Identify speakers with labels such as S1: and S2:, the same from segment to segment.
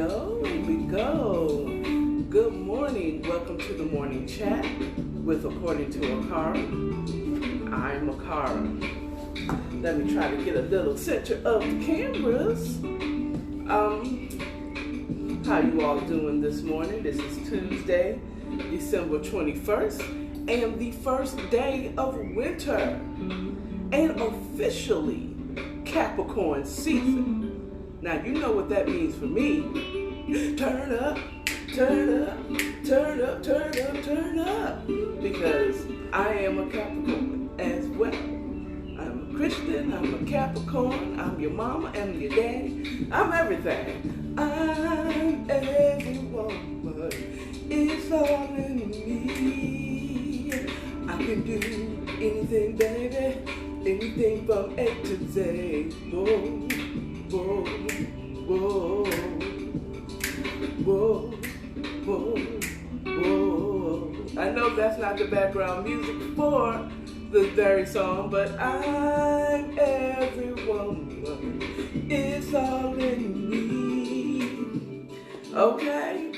S1: go, here we go. Good morning. Welcome to the morning chat with According to AKARA. I'm AKARA. Let me try to get a little center of the cameras. How you all doing this morning? This is Tuesday, December 21st, and the first day of winter, and officially Capricorn season. Now, you know what that means for me. Turn up, turn up, turn up, turn up, turn up. Because I am a Capricorn as well. I'm a Christian, I'm a Capricorn, I'm your mama, I'm your daddy, I'm everything. I'm every woman, it's all in me. I can do anything, baby, anything from A to Z. Whoa. Whoa, whoa, whoa, whoa, whoa. I know that's not the background music for this very song, but I'm every woman. It's all in me. Okay?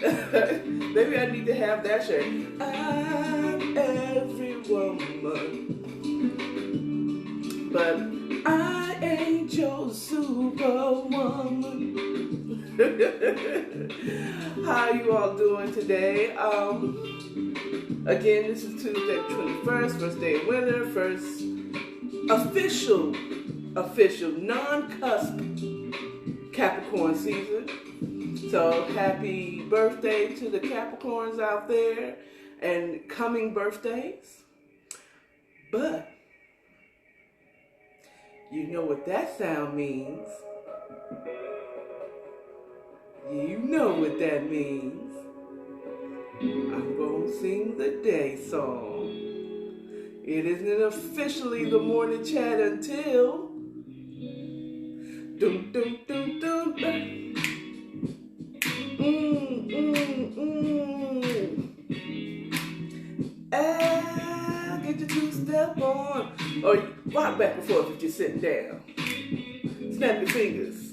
S1: Maybe I need to have that shirt. I'm every woman. But I ain't your superwoman. How you all doing today? Again, this is Tuesday, 21st, first day of winter, first official, non-cusp Capricorn season. So happy birthday to the Capricorns out there and coming birthdays. But you know what that sound means. You know what that means. I'm going to sing the day song. It isn't officially the morning chat until dum dum dum dum. Get your two-step on. Or rock back and forth if you're sitting down. Snap your fingers.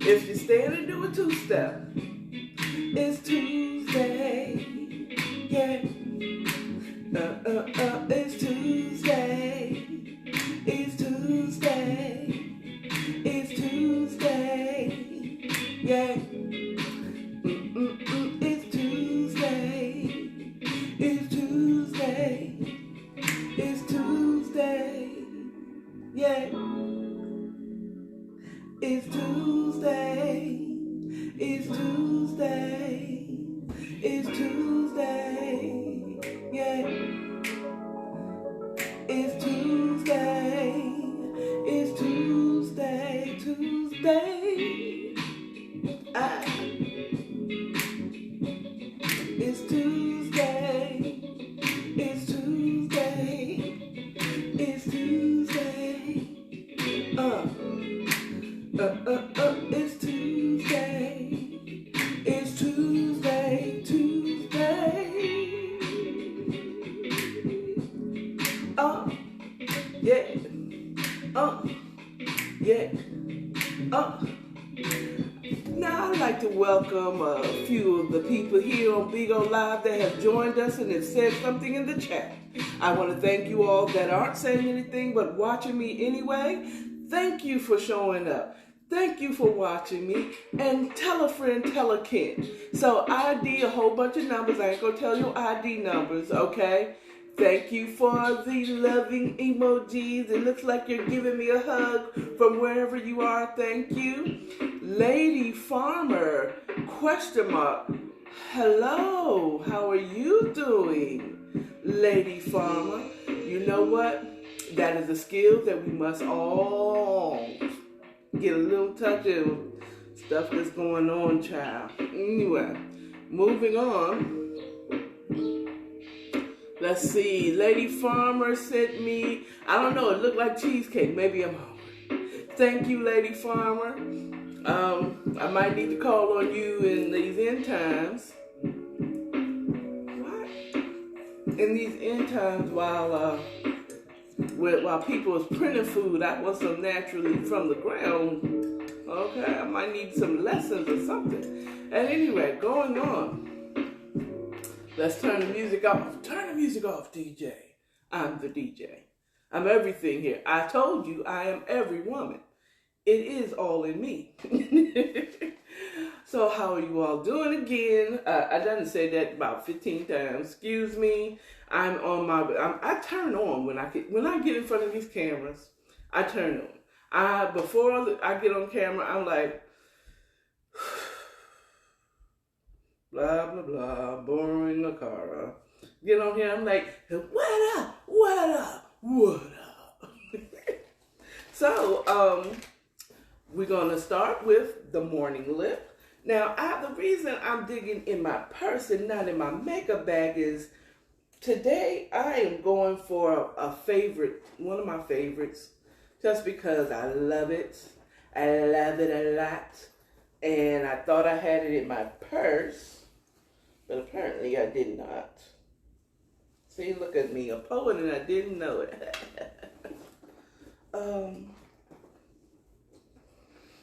S1: If you're standing, do a two-step. It's Tuesday. Yeah. It's Tuesday. It's Tuesday. It's Tuesday. Yeah. It's Tuesday. It's Tuesday. It's Tuesday. Yeah. It's Tuesday. It's Tuesday. It's Tuesday. Yeah. It's Tuesday. It's Tuesday. Tuesday. It's Tuesday. It's Tuesday. It's Tuesday. It's Tuesday. It's Tuesday. Tuesday. Yeah. Yeah. Now I'd like to welcome a few of the people here on Bigo Live that have joined us and have said something in the chat. I want to thank you all that aren't saying anything but watching me anyway. Thank you for showing up. Thank you for watching me. And tell a friend, tell a kin. So ID a whole bunch of numbers. I ain't going to tell you ID numbers, okay? Thank you for the loving emojis. It looks like you're giving me a hug from wherever you are. Thank you. Lady Farmer, question mark. Hello, how are you doing? Lady Farmer, you know what? That is a skill that we must all get a little touch of stuff that's going on, child. Anyway, moving on. Let's see. Lady Farmer sent me, I don't know, it looked like cheesecake. Maybe I'm hungry. Thank you, Lady Farmer. I might need to call on you in these end times. What? In these end times while people is printing food, I want some naturally from the ground Okay, I might need some lessons or something. At any rate, going on. Let's turn the music off. Turn the music off, DJ. I'm the DJ. I'm everything here. I told you I am every woman. It is all in me. So how are you all doing again? I done said that about 15 times. Excuse me. I turn on when I get in front of these cameras. I turn on. Before I get on camera, I'm like, blah blah blah, boring AKARA. Get on here, I'm like, what up, what up, what up. So we're gonna start with the morning lip. Now, the reason I'm digging in my purse and not in my makeup bag is today I am going for a favorite, one of my favorites, just because I love it. I love it a lot. And I thought I had it in my purse, but apparently I did not. See, look at me, a poet, and I didn't know it.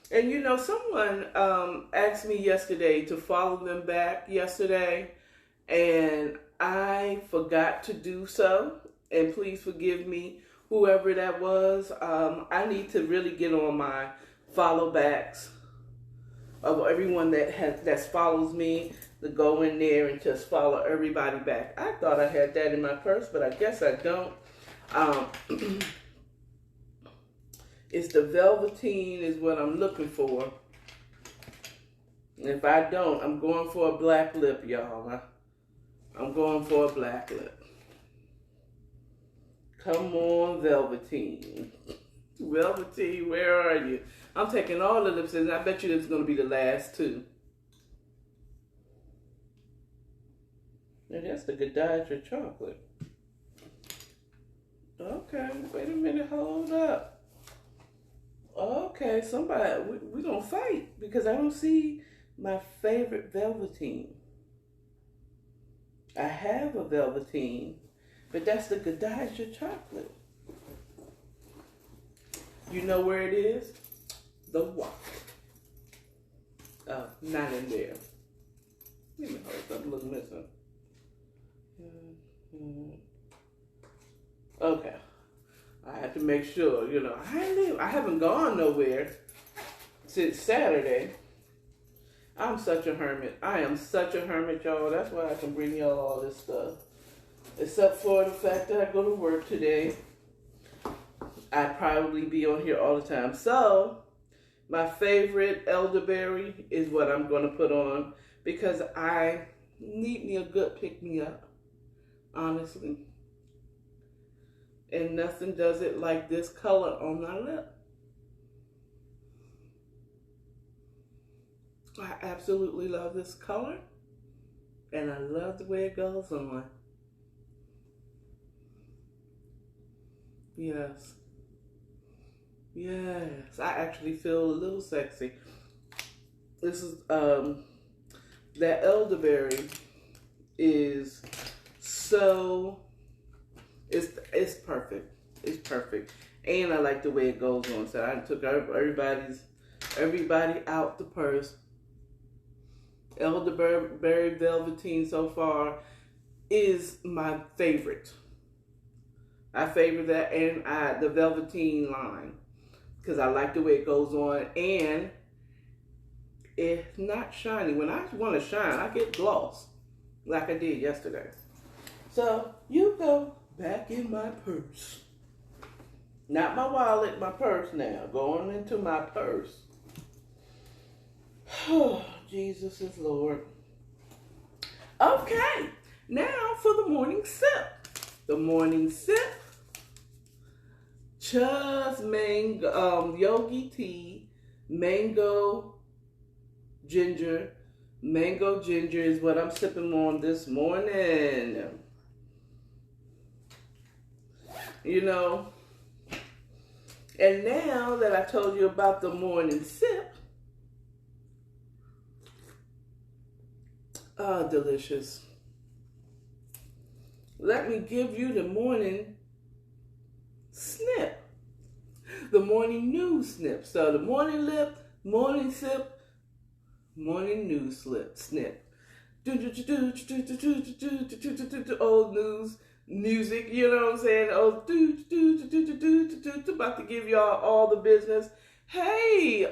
S1: And you know, someone asked me yesterday to follow them back yesterday, and I forgot to do so. And please forgive me, whoever that was. I need to really get on my follow backs of everyone that follows me, to go in there and just follow everybody back. I thought I had that in my purse, but I guess I don't. It's the Velveteen is what I'm looking for. And if I don't, I'm going for a black lip, y'all. I'm going for a black lip. Come on, Velveteen. Velveteen, where are you? I'm taking all the lips, and I bet you this is going to be the last two. Now that's the Godiva chocolate. Okay, wait a minute, hold up. Okay, somebody, we're going to fight because I don't see my favorite Velveteen. I have a Velveteen, but that's the Godiva chocolate. You know where it is? The what? Oh, not in there. Let me hold something look missing. Okay. I have to make sure, you know, I haven't gone nowhere since Saturday. I'm such a hermit. I am such a hermit, y'all. That's why I can bring y'all all this stuff. Except for the fact that I go to work today. I'd probably be on here all the time. So, my favorite elderberry is what I'm going to put on because I need me a good pick-me-up, honestly. And nothing does it like this color on my lip. I absolutely love this color. And I love the way it goes on. Yes. Yes. I actually feel a little sexy. This is, that elderberry is so... It's perfect. It's perfect. And I like the way it goes on. So I took everybody out the purse. Elderberry Velveteen so far is my favorite. I favor that and the Velveteen line. Because I like the way it goes on. And it's not shiny. When I want to shine, I get gloss. Like I did yesterday. So you go back in my purse. Not my wallet, my purse now. Going into my purse. Oh, Jesus is Lord. Okay, now for the morning sip. The morning sip. Just mango, yogi tea, mango ginger. Mango ginger is what I'm sipping on this morning. You know, and now that I told you about the morning sip, delicious. Let me give you the morning snip, the morning news snip. So the morning lip, Morning sip, morning news snip. Old news music, you know what I'm saying? Oh, about to give y'all all the business. Hey,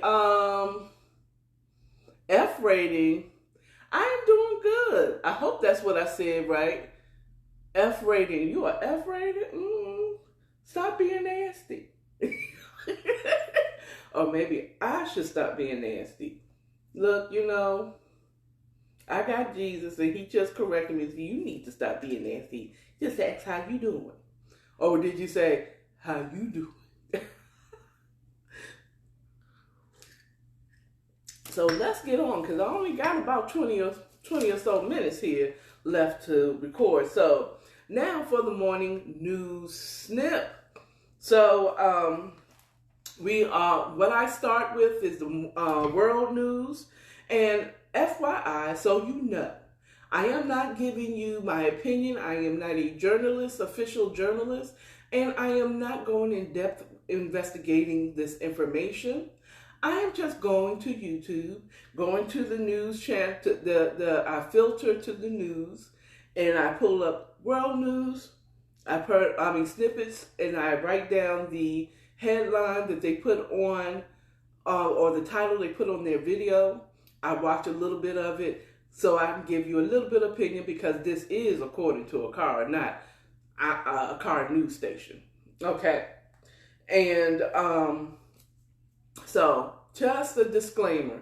S1: F rating. I am doing good. I hope that's what I said right. F rating. You are F rated? Stop being nasty. Or maybe I should stop being nasty. Look, I got Jesus and he just corrected me. You need to stop being nasty. Just ask how you doing. Or did you say, how you doing? So let's get on, because I only got about 20 or so minutes here left to record. So now for the morning news snip. So what I start with is the world news. And FYI, so you know, I am not giving you my opinion. I am not a journalist, official journalist, and I am not going in depth investigating this information. I am just going to YouTube, going to the news channel, I filter to the news, and I pull up world news. Snippets, and I write down the headline that they put on, or the title they put on their video. I watch a little bit of it so I can give you a little bit of opinion, because this is according to AKARA, not a AKARA news station. Okay. And so just a disclaimer.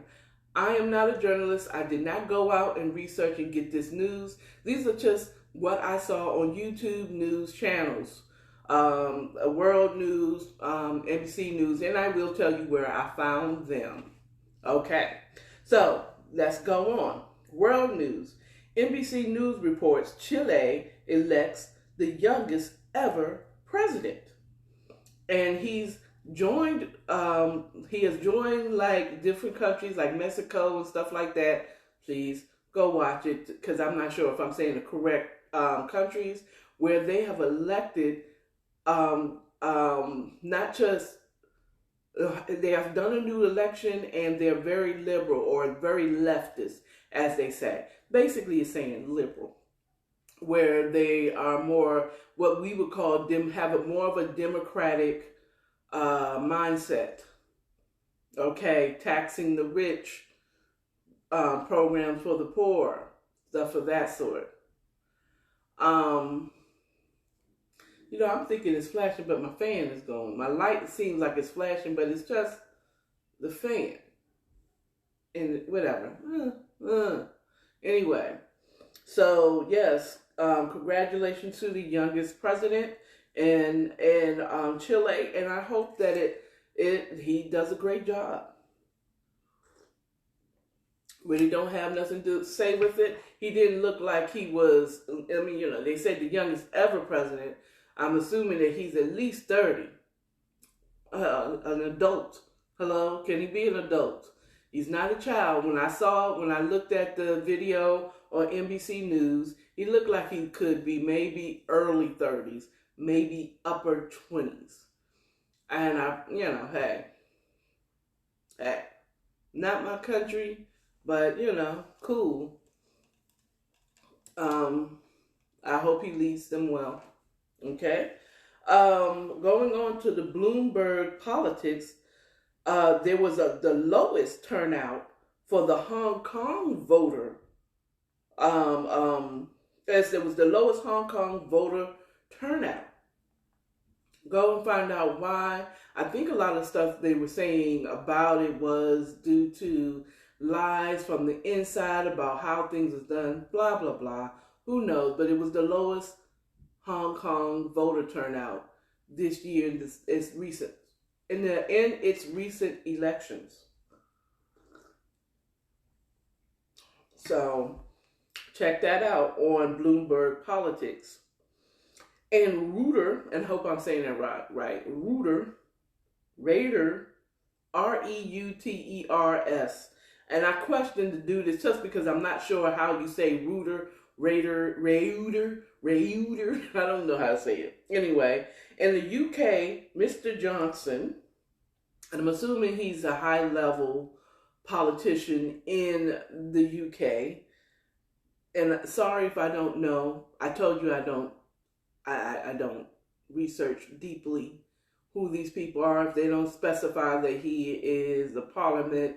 S1: I am not a journalist. I did not go out and research and get this news. These are just what I saw on YouTube news channels. World News, NBC News, and I will tell you where I found them. Okay. So let's go on. World News. NBC News reports Chile elects the youngest ever president. And he has joined like different countries like Mexico and stuff like that. Please go watch it, because I'm not sure if I'm saying the correct countries where they have elected not just they have done a new election, and they're very liberal or very leftist, as they say. Basically, it's saying liberal, where they are more what we would call have more of a democratic mindset. Okay, taxing the rich, programs for the poor, stuff of that sort. I'm thinking it's flashing, but my fan is going. My light seems like it's flashing, but it's just the fan. And whatever. Anyway, so yes, congratulations to the youngest president in Chile, and I hope that he does a great job. Really don't have nothing to say with it. He didn't look like he was. They said the youngest ever president. I'm assuming that he's at least 30. An adult. Hello? Can he be an adult? He's not a child. When I looked at the video on NBC News, he looked like he could be maybe early 30s, maybe upper 20s. And hey, not my country, but, cool. I hope he leads them well. Okay. Going on to the Bloomberg politics, there was the lowest turnout for the Hong Kong voter. As there was the lowest Hong Kong voter turnout. Go and find out why. I think a lot of stuff they were saying about it was due to lies from the inside about how things is done, blah, blah, blah. Who knows? But it was the lowest Hong Kong voter turnout this year in its recent elections. So check that out on Bloomberg Politics. And Reuter, and hope I'm saying that right. Reuter, Reuters. And I questioned to do this just because I'm not sure how you say Reuter. I don't know how to say it. Anyway, in the UK, Mr. Johnson And I'm assuming he's a high level politician in the UK. And sorry if I don't know. I told you I don't research deeply who these people are. If they don't specify that he is a parliament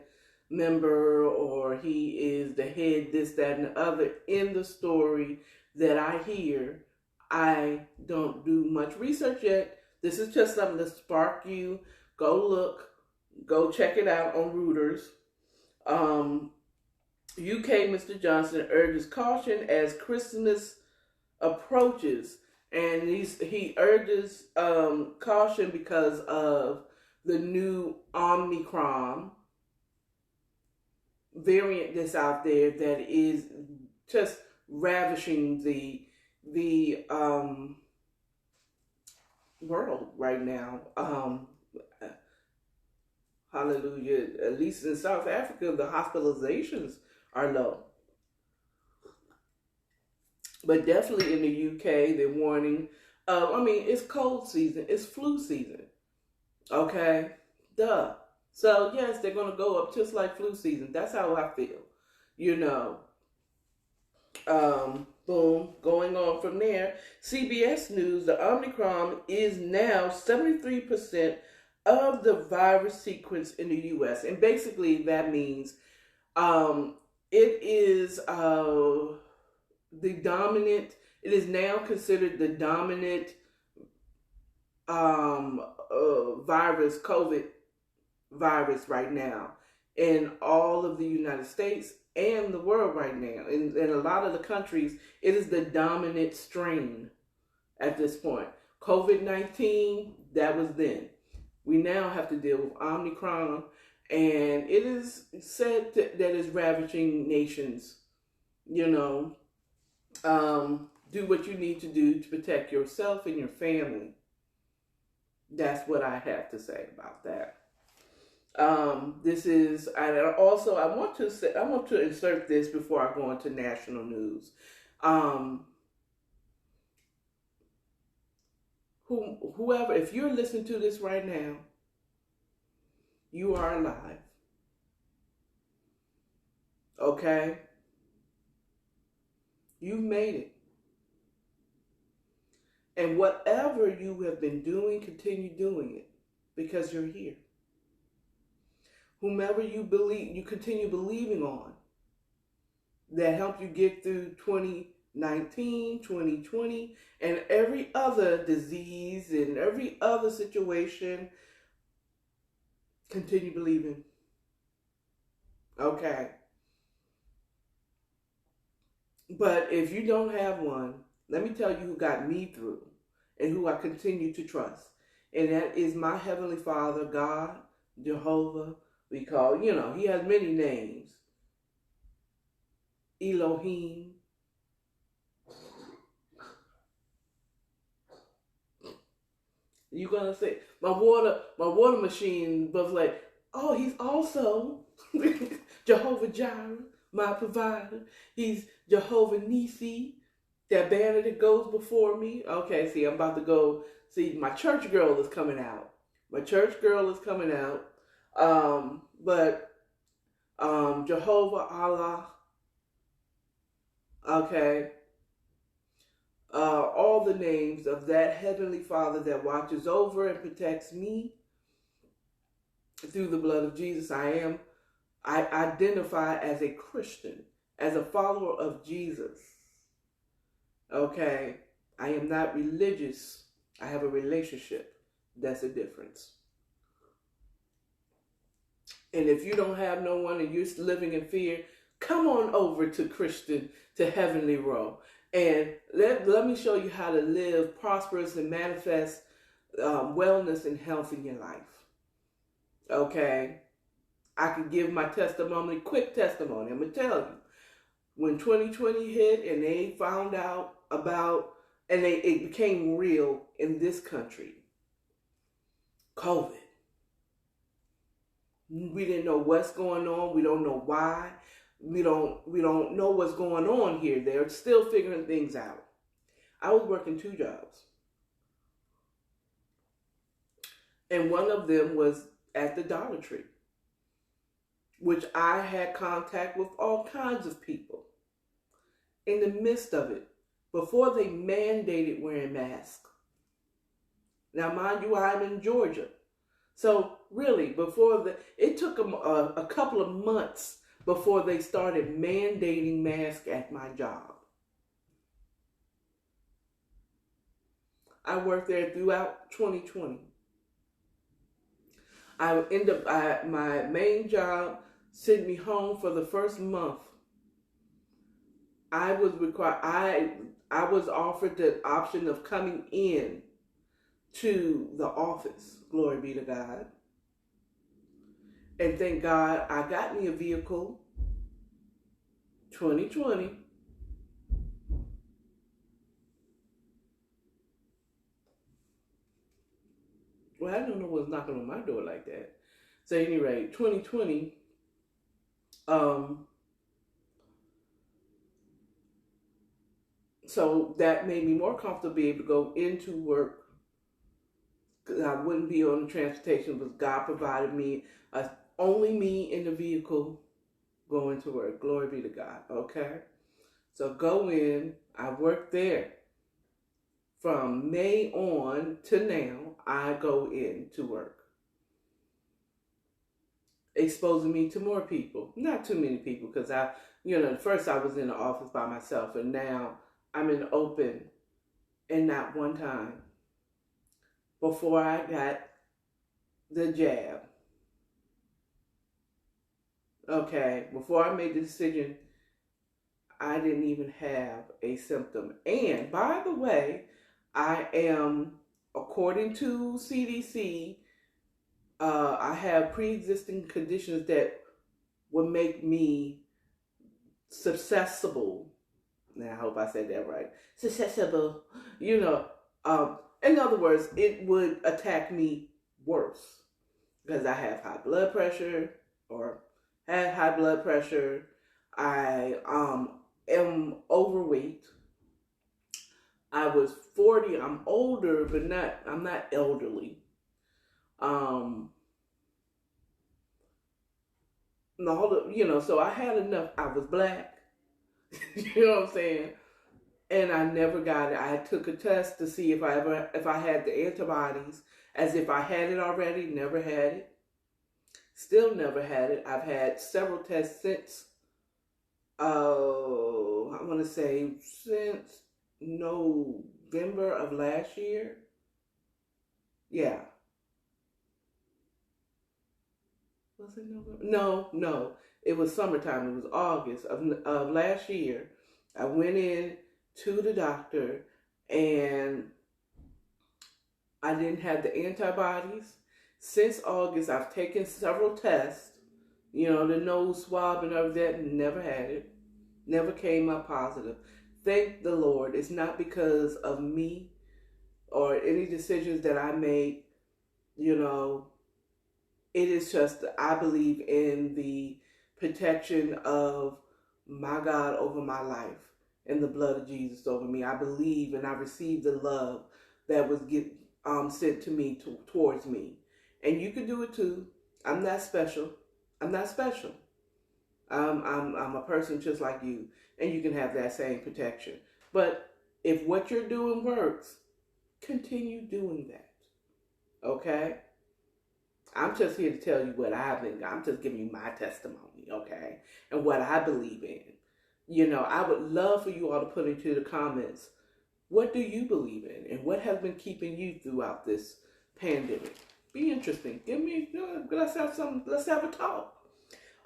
S1: member or he is the head, this, that, and the other in the story that I hear, I don't do much research yet. This is just something to spark you. Go look, go check it out on Reuters. UK Mr. Johnson urges caution as Christmas approaches, and he urges caution because of the new Omicron variant that's out there that is just ravishing the world right now. Hallelujah. At least in South Africa, the hospitalizations are low. But definitely in the UK, they're warning. It's cold season. It's flu season. Okay? Duh. So, yes, they're going to go up just like flu season. That's how I feel. Boom. Going on from there. CBS News, the Omicron is now 73% of the virus sequence in the U.S. And basically that means it is it is now considered the dominant COVID virus right now in all of the United States and the world right now. In a lot of the countries, it is the dominant strain at this point. COVID-19, that was then. We now have to deal with Omicron, and it is said that it's ravaging nations. Do what you need to do to protect yourself and your family. That's what I have to say about that. I want to insert this before I go into national news. Whoever, if you're listening to this right now, you are alive. Okay? You've made it. And whatever you have been doing, continue doing it because you're here. Whomever you continue believing on that helped you get through 2019, 2020, and every other disease and every other situation, continue believing. Okay. But if you don't have one, let me tell you who got me through and who I continue to trust. And that is my Heavenly Father, God, Jehovah. We call, he has many names. Elohim. You're going to say, my water machine was like, oh, he's also Jehovah Jireh, my provider. He's Jehovah Nisi, that banner that goes before me. Okay, see, I'm about to go. See, my church girl is coming out. But Jehovah Allah, okay, all the names of that Heavenly Father that watches over and protects me through the blood of Jesus. I identify as a Christian, as a follower of Jesus. Okay, I am not religious. I have a relationship. That's a difference. And if you don't have no one and you're living in fear, come on over to Heavenly Row. And let me show you how to live prosperous and manifest wellness and health in your life. Okay? I can give my testimony, quick testimony. I'm going to tell you. When 2020 hit and they found out about, and it became real in this country, COVID. We didn't know what's going on. We don't know why. We don't know what's going on here. They're still figuring things out. I was working 2 jobs. And one of them was at the Dollar Tree, which I had contact with all kinds of people in the midst of it before they mandated wearing masks. Now, mind you, I'm in Georgia. So really, it took them a couple of months before they started mandating masks at my job. I worked there throughout 2020. My main job sent me home for the first month. I was offered the option of coming in to the office. Glory be to God. And thank God I got me a vehicle. 2020. Well, I don't know what's knocking on my door like that. So at any rate, 2020, so that made me more comfortable to be able to go into work. Because I wouldn't be on the transportation, but God provided me, only me in the vehicle going to work. Glory be to God, okay? So go in, I worked there. From May on to now, I go in to work. Exposing me to more people. Not too many people, because first I was in the office by myself, and now I'm in the open, and not one time before I got the jab. Okay, before I made the decision, I didn't even have a symptom. And by the way, I am, according to CDC, I have pre-existing conditions that would make me susceptible. Now, I hope I said that right. Susceptible. In other words, it would attack me worse because I have high blood pressure or had high blood pressure. I am overweight. I was 40. I'm older, but I'm not elderly. So I had enough. I was black. You know what I'm saying? And I never got it. I took a test to see if I had the antibodies, as if I had it already. Never had it. Still never had it. I've had several tests since, I want to say since November of last year. Yeah. Was it November? No. It was summertime. It was August of last year. I went in to the doctor and I didn't have the antibodies. Since August, I've taken several tests, the nose swab and all that, never had it. Never came up positive. Thank the Lord. It's not because of me or any decisions that I made, It is just, I believe in the protection of my God over my life and the blood of Jesus over me. I believe and I receive the love that was sent to me towards me. And you can do it too. I'm not special. I'm not special. I'm a person just like you, and you can have that same protection. But if what you're doing works, continue doing that. Okay? I'm just here to tell you what I'm just giving you my testimony, okay? And what I believe in. I would love for you all to put into the comments, what do you believe in? And what has been keeping you throughout this pandemic? Be interesting. Let's have a talk.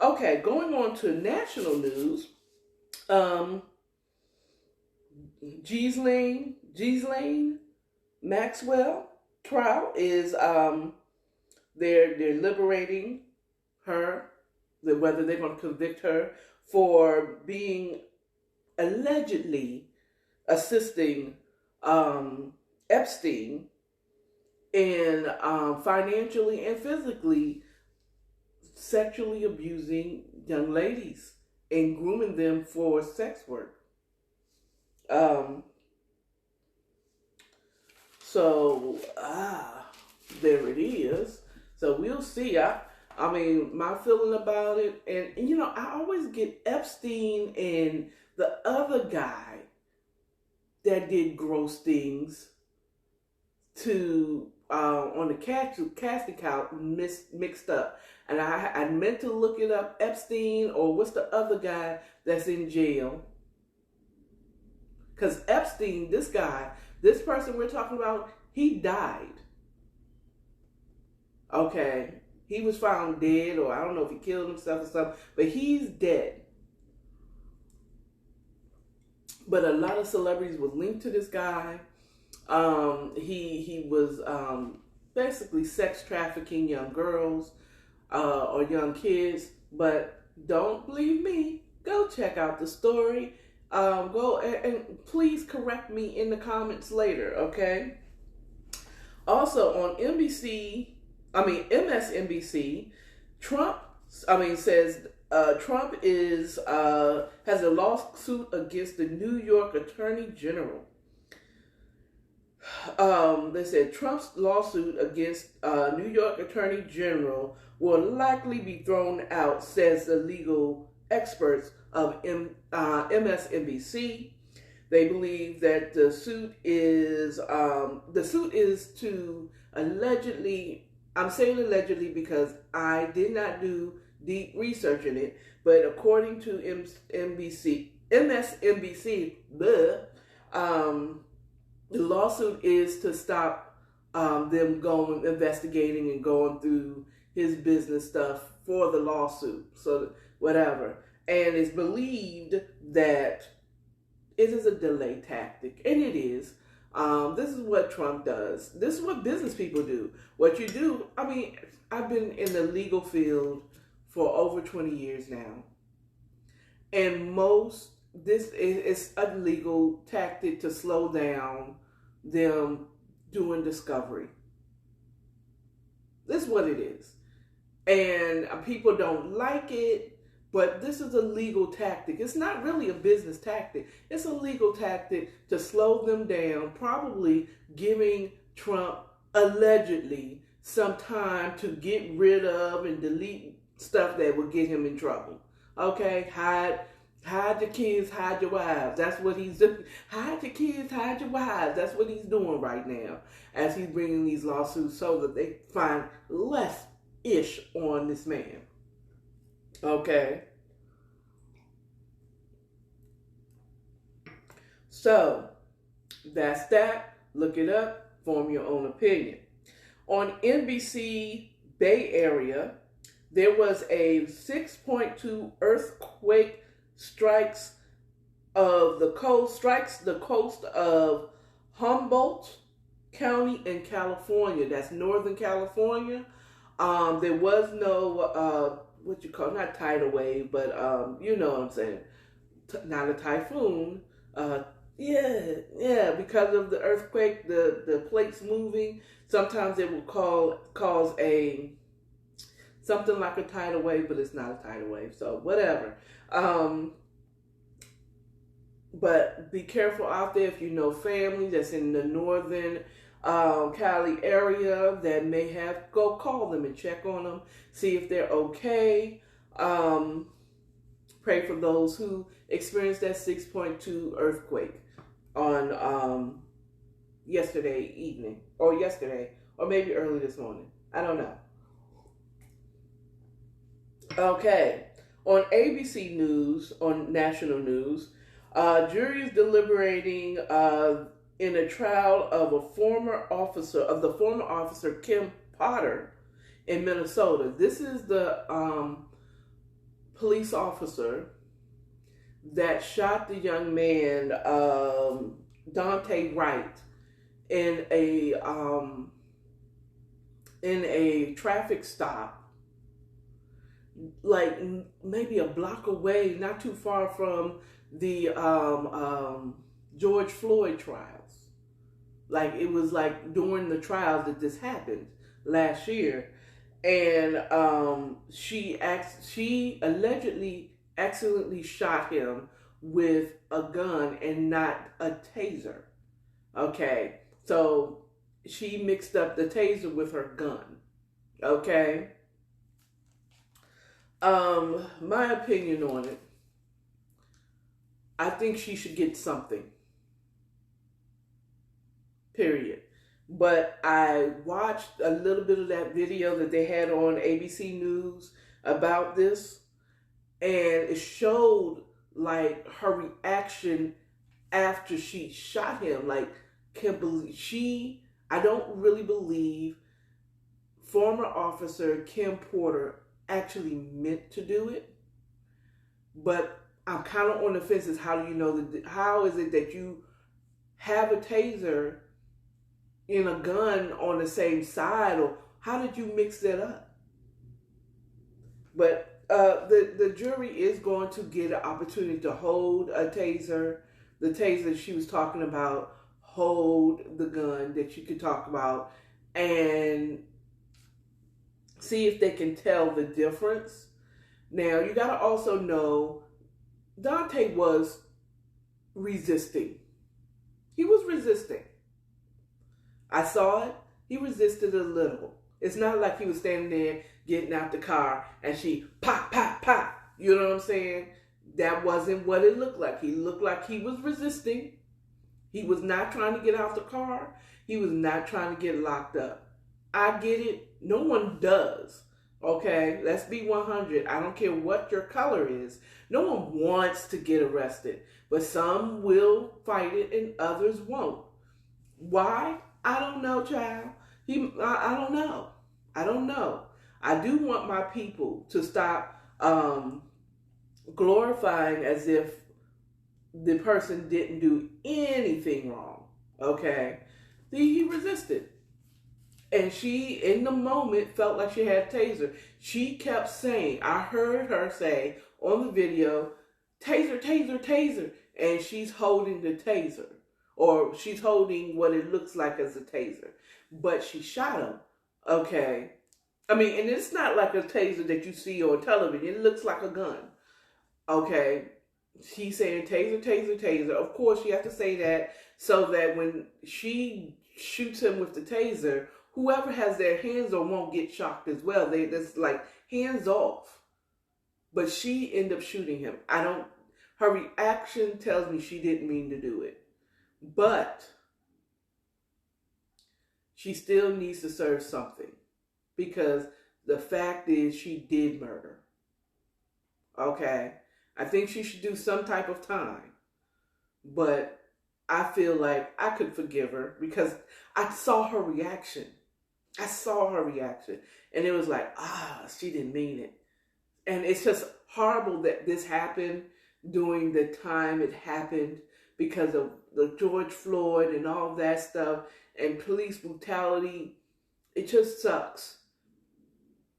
S1: Okay, going on to national news. Ghislaine Maxwell trial is they're liberating her, whether they're going to convict her for being allegedly assisting Epstein in financially and physically sexually abusing young ladies and grooming them for sex work. So there it is. So we'll see. I mean, my feeling about it, and you know, I always get Epstein and the other guy that did gross things to on the casting couch mixed up, and I meant to look it up. Epstein, or what's the other guy that's in jail? Because Epstein, this guy, this person we're talking about, he died. Okay, he was found dead, or I don't know if he killed himself or something, but he's dead. But a lot of celebrities were linked to this guy. He was basically sex trafficking young girls or young kids. But don't believe me. Go check out the story. Go and please correct me in the comments later, okay? Also on MSNBC, Trump, says Trump has a lawsuit against the New York Attorney General. They said Trump's lawsuit against New York Attorney General will likely be thrown out, says the legal experts of MSNBC. They believe that the suit is to allegedly. I'm saying allegedly because I did not do deep research in it, but according to MSNBC, the lawsuit is to stop them investigating and going through his business stuff for the lawsuit. So whatever, and it's believed that it is a delay tactic, and it is. This is what Trump does. This is what business people do. What you do, I mean, I've been in the legal field for over 20 years now. And this is a legal tactic to slow down them doing discovery. This is what it is. And people don't like it, but this is a legal tactic. It's not really a business tactic. It's a legal tactic to slow them down, probably giving Trump, allegedly, some time to get rid of and delete stuff that will get him in trouble. Okay? Hide the kids, hide your wives. That's what he's doing. Hide the kids, hide your wives. That's what he's doing right now as he's bringing these lawsuits so that they find less ish on this man. Okay. So, that's that. Look it up. Form your own opinion. On NBC Bay Area, there was a 6.2 earthquake strikes the coast of Humboldt County in California. That's Northern California. There was no not tidal wave, but you know what I'm saying, not a typhoon. Because of the earthquake, the plates moving, sometimes it will cause a something like a tidal wave, but it's not a tidal wave, so whatever. But be careful out there if you know family that's in the northern Cali area that may have, go call them and check on them, see if they're okay. Pray for those who experienced that 6.2 earthquake on yesterday evening, or maybe early this morning. I don't know. Okay, on ABC News, on national news, jury is deliberating in a trial of the former officer Kim Potter in Minnesota. This is the police officer that shot the young man Dante Wright in a traffic stop, like maybe a block away, not too far from the George Floyd trials. Like it was like during the trials that this happened last year, and she allegedly accidentally shot him with a gun and not a taser. Okay, so she mixed up the taser with her gun. Okay. My opinion on it, I think she should get something. Period. But I watched a little bit of that video that they had on ABC News about this, and it showed like her reaction after she shot him. Like, can't believe I don't really believe former officer Kim Porter actually meant to do it. But I'm kind of on the fence as how do you know that, how is it that you have a taser in a gun on the same side, or how did you mix that up? But the jury is going to get an opportunity to hold a taser. The taser she was talking about, hold the gun that you could talk about, and see if they can tell the difference. Now, you got to also know Dante was resisting. He was resisting. I saw it. He resisted a little. It's not like he was standing there getting out the car and she pop, pop, pop. You know what I'm saying? That wasn't what it looked like. He looked like he was resisting. He was not trying to get out the car. He was not trying to get locked up. I get it. No one does. Okay? Let's be 100. I don't care what your color is. No one wants to get arrested. But some will fight it and others won't. Why? I don't know, child. I don't know. I don't know. I do want my people to stop glorifying as if the person didn't do anything wrong. Okay? He resisted. And she, in the moment, felt like she had a taser. She kept saying, I heard her say on the video, taser, taser, taser. And she's holding the taser. Or she's holding what it looks like as a taser. But she shot him. Okay? I mean, and it's not like a taser that you see on television. It looks like a gun. Okay? She's saying taser, taser, taser. Of course, you have to say that so that when she shoots him with the taser, whoever has their hands on won't get shocked as well. That's like hands off. But she ended up shooting him. Her reaction tells me she didn't mean to do it. But she still needs to serve something. Because the fact is she did murder. Okay? I think she should do some type of time. But I feel like I could forgive her because I saw her reaction. I saw her reaction. And it was like, she didn't mean it. And it's just horrible that this happened during the time it happened because of the George Floyd and all that stuff and police brutality. It just sucks.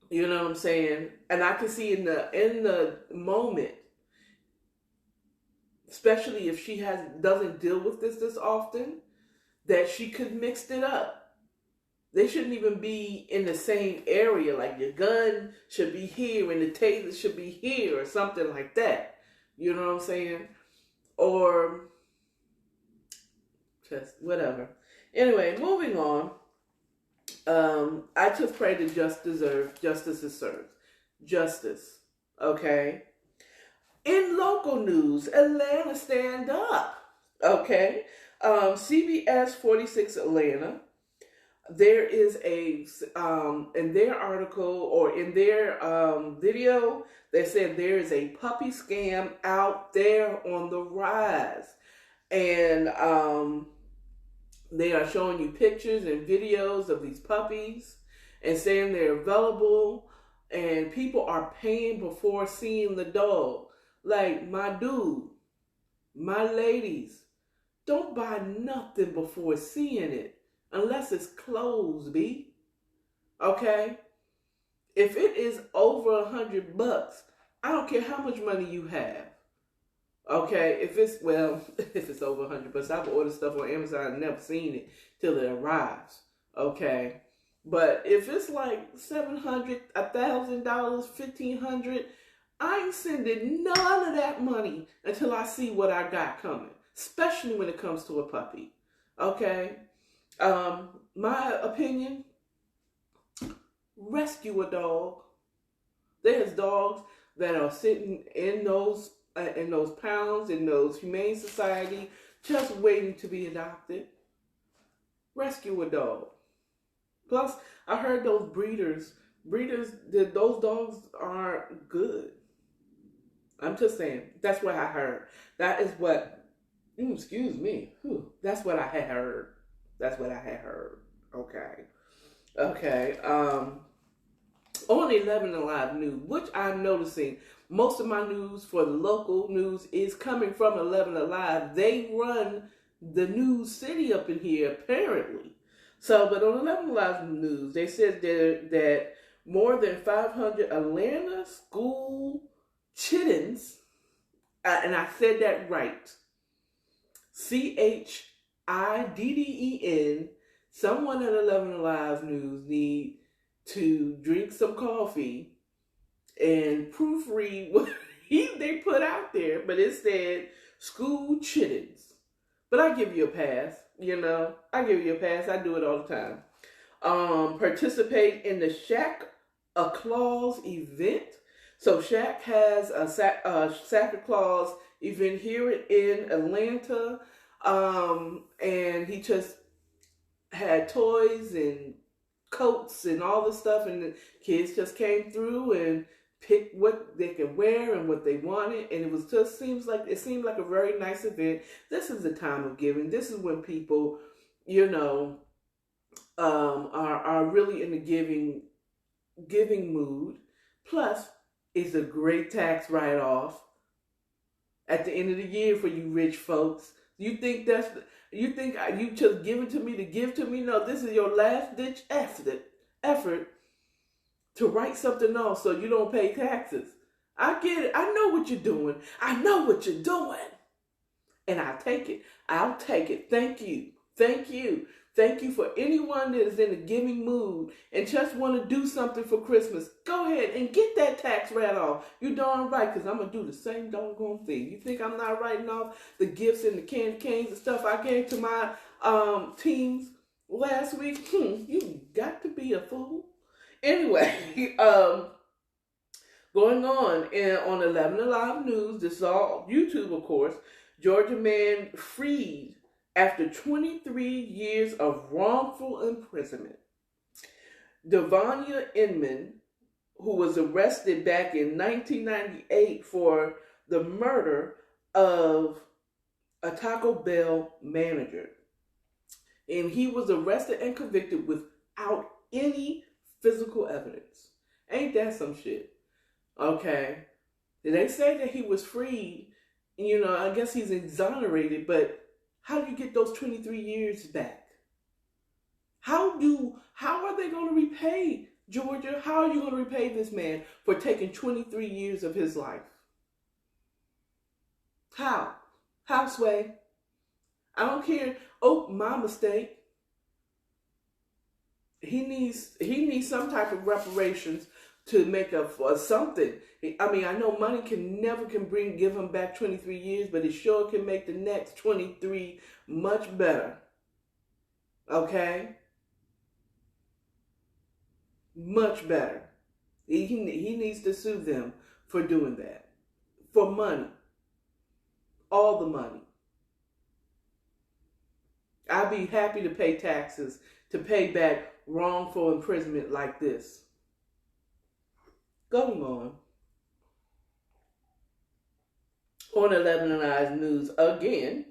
S1: You know what I'm saying? And I can see in the moment, especially if she doesn't deal with this often, that she could mix it up. They shouldn't even be in the same area. Like your gun should be here and the taser should be here or something like that. You know what I'm saying? Or just whatever. Anyway, moving on. I just pray that justice is served. Justice. Okay? In local news, Atlanta stand up. Okay? CBS 46 Atlanta. There is in their article or in their video, they said there is a puppy scam out there on the rise. And they are showing you pictures and videos of these puppies and saying they're available. And people are paying before seeing the dog. Like, my dude, my ladies, don't buy nothing before seeing it. Unless it's closed, B. Okay? If it is over $100, I don't care how much money you have. Okay? If it's over $100, I've ordered stuff on Amazon and never seen it till it arrives. Okay? But if it's like $700, $1,000, $1,500, I ain't sending none of that money until I see what I got coming. Especially when it comes to a puppy. Okay? My opinion, rescue a dog. There's dogs that are sitting in those pounds, in those humane society, just waiting to be adopted. Rescue a dog. Plus, I heard those breeders, those dogs aren't good. I'm just saying. That's what I heard. That is what, excuse me. That's what I had heard. That's what I had heard. Okay. Okay. On 11 Alive News, which I'm noticing most of my news for the local news is coming from 11 Alive. They run the news city up in here, apparently. So, but on 11 Alive News, they said that more than 500 Atlanta school chittens, and I said that right, CHIDDEN, someone at 11 Alive News need to drink some coffee and proofread what they put out there, but it said school chittens. But I give you a pass, I give you a pass. I do it all the time. Participate in the Santa Claus event. So Shaq has a Santa Claus event here in Atlanta, and he just had toys and coats and all this stuff, and the kids just came through and picked what they could wear and what they wanted, and it seemed like a very nice event. This is the time of giving. This is when people, are really in the giving mood. Plus, it's a great tax write-off at the end of the year for you rich folks. You think you just give it to me to give to me? No, this is your last ditch effort to write something off so you don't pay taxes. I get it. I know what you're doing. And I'll take it. Thank you. Thank you for anyone that is in a giving mood and just want to do something for Christmas. Go ahead and get that tax write-off. You darn right, because I'm going to do the same doggone thing. You think I'm not writing off the gifts and the candy canes and stuff I gave to my teams last week? You got to be a fool. Anyway, going on 11 Alive News, this is all YouTube, of course. Georgia man freed after 23 years of wrongful imprisonment. Devania Inman, who was arrested back in 1998 for the murder of a Taco Bell manager. And he was arrested and convicted without any physical evidence. Ain't that some shit? Okay. They say that he was freed. I guess he's exonerated, but how do you get those 23 years back? How are they going to repay Georgia? How are you going to repay this man for taking 23 years of his life? How? How, Sway? I don't care. Oh, my mistake. He needs some type of reparations to make up for something. I mean, I know money never give him back 23 years, but it sure can make the next 23 much better. Okay? Much better. He needs to sue them for doing that. For money. All the money. I'd be happy to pay taxes to pay back wrongful imprisonment like this. Going on. On 11 Alive News again,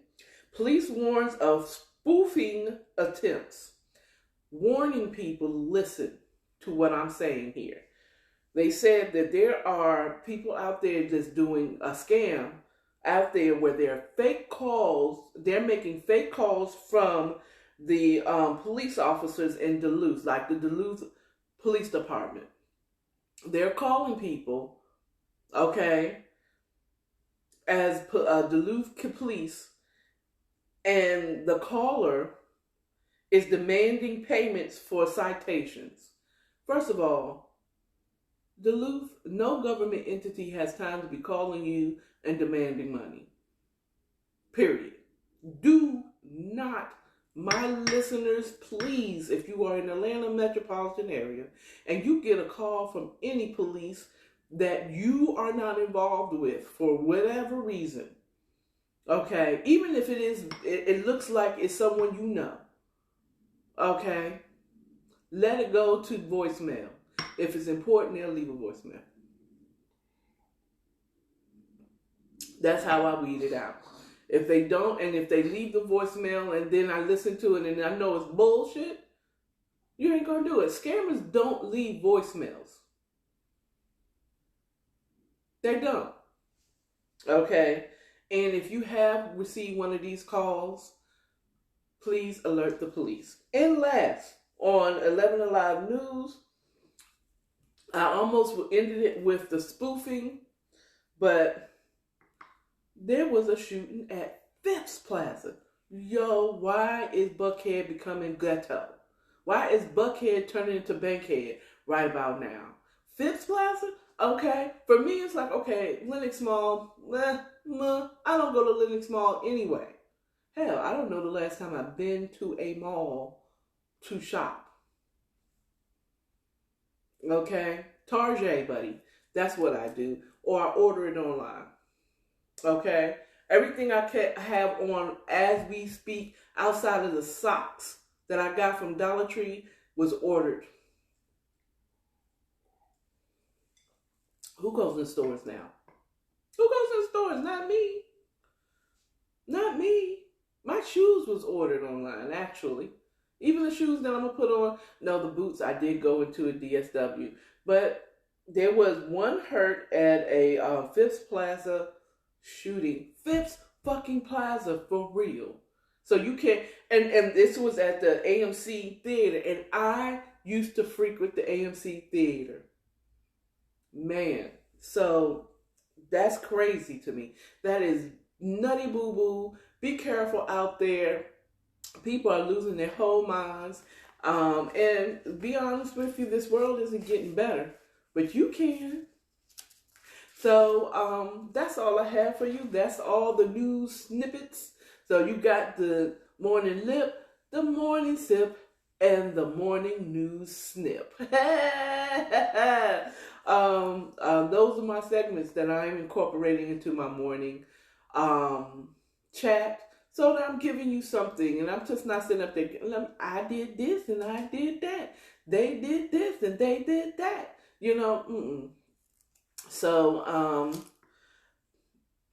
S1: police warns of spoofing attempts. Warning people, listen to what I'm saying here. They said that there are people out there that's doing a scam out there where they're making fake calls from the police officers in Duluth, like the Duluth Police Department. They're calling people, okay, as Duluth Police, and the caller is demanding payments for citations. First of all, Duluth, no government entity has time to be calling you and demanding money. Period. Do not My listeners, please, if you are in the Atlanta metropolitan area and you get a call from any police that you are not involved with for whatever reason, okay, even if it looks like it's someone you know, okay, let it go to voicemail. If it's important, they'll leave a voicemail. That's how I weed it out. If they don't, and if they leave the voicemail and then I listen to it and I know it's bullshit, you ain't gonna do it. Scammers don't leave voicemails. They don't. Okay? And if you have received one of these calls, please alert the police. And last, on 11 Alive News, I almost ended it with the spoofing, but there was a shooting at Phipps Plaza. Yo, why is Buckhead becoming ghetto? Why is Buckhead turning into Bankhead right about now? Phipps Plaza? Okay. For me, it's like, okay, Lenox Mall, I don't go to Lenox Mall anyway. Hell, I don't know the last time I've been to a mall to shop. Okay? Target, buddy. That's what I do. Or I order it online. Okay? Everything I have on as we speak outside of the socks that I got from Dollar Tree was ordered. Who goes in stores now? Who goes in stores? Not me. Not me. My shoes was ordered online, actually. Even the shoes that I'm going to put on. No, the boots, I did go into a DSW. But there was one hurt at a Phipps Plaza shooting. Phipps fucking Plaza, for real. So you can't, and this was at the AMC Theater, and I used to frequent the AMC Theater. Man, so that's crazy to me. That is nutty boo-boo. Be careful out there. People are losing their whole minds. And be honest with you, this world isn't getting better, but you can. So that's all I have for you. That's all the news snippets. So you got the morning lip, the morning sip, and the morning news snip. Those are my segments that I'm incorporating into my morning chat. So that I'm giving you something, and I'm just not sitting up there, I did this and I did that. They did this and they did that. You know, So,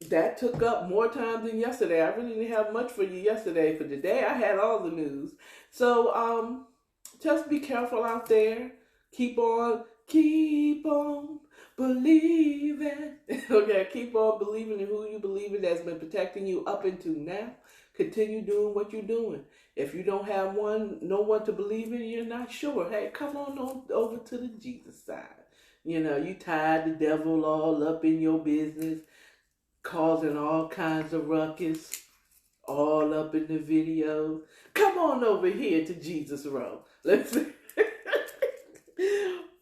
S1: that took up more time than yesterday. I really didn't have much for you yesterday. For today, I had all the news. So, just be careful out there. Keep on believing. Okay, keep on believing in who you believe in that's been protecting you up until now. Continue doing what you're doing. If you don't have no one to believe in, you're not sure. Hey, come on over to the Jesus side. You know, you tied the devil all up in your business, causing all kinds of ruckus, all up in the videos. Come on over here to Jesus Row. Let's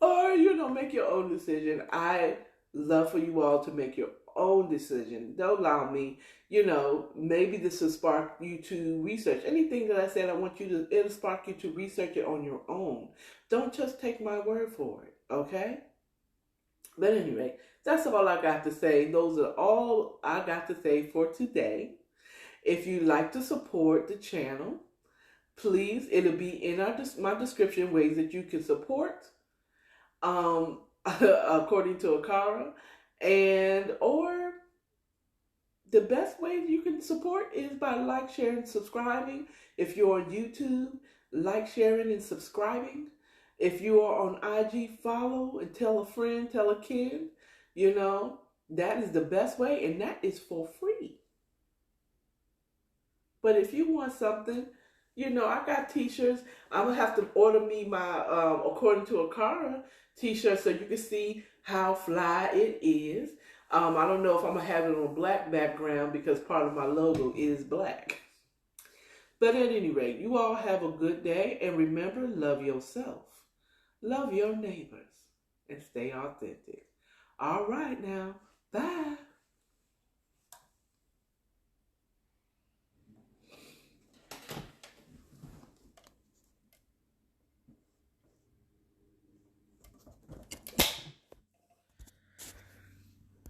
S1: or, make your own decision. I love for you all to make your own decision. Don't allow me, maybe this will spark you to research. Anything that I said, it'll spark you to research it on your own. Don't just take my word for it, okay? But anyway, that's all I got to say. Those are all I got to say for today. If you'd like to support the channel, please, it'll be in my description ways that you can support, according to AKARA, or the best way you can support is by like, sharing, subscribing. If you're on YouTube, like, sharing, and subscribing. If you are on IG, follow and tell a friend, tell a kid. That is the best way, and that is for free. But if you want something, I got t-shirts. I'm going to have to order me my, according to AKARA, t-shirt so you can see how fly it is. I don't know if I'm going to have it on a black background because part of my logo is black. But at any rate, you all have a good day. And remember, love yourself, love your neighbors, and stay authentic. All right now. Bye.